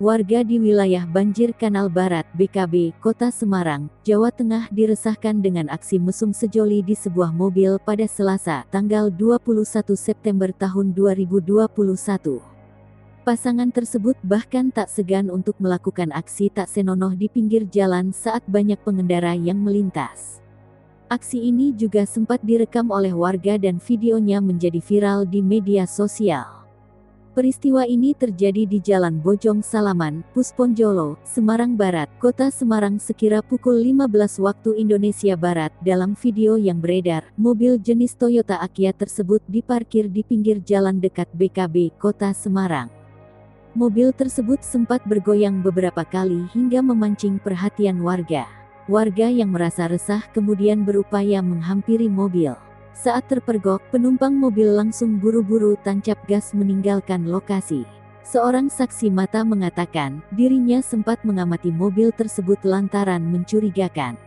Warga di wilayah Banjir Kanal Barat BKB, Kota Semarang, Jawa Tengah diresahkan dengan aksi mesum sejoli di sebuah mobil pada Selasa, tanggal 21 September tahun 2021. Pasangan tersebut bahkan tak segan untuk melakukan aksi tak senonoh di pinggir jalan saat banyak pengendara yang melintas. Aksi ini juga sempat direkam oleh warga dan videonya menjadi viral di media sosial. Peristiwa ini terjadi di Jalan Bojong Salaman, Pusponjolo, Semarang Barat, Kota Semarang sekira pukul 15 waktu Indonesia Barat. Dalam video yang beredar, mobil jenis Toyota Agya tersebut diparkir di pinggir jalan dekat BKB, Kota Semarang. Mobil tersebut sempat bergoyang beberapa kali hingga memancing perhatian warga. Warga yang merasa resah kemudian berupaya menghampiri mobil. Saat terpergok, penumpang mobil langsung buru-buru tancap gas meninggalkan lokasi. Seorang saksi mata mengatakan, dirinya sempat mengamati mobil tersebut lantaran mencurigakan.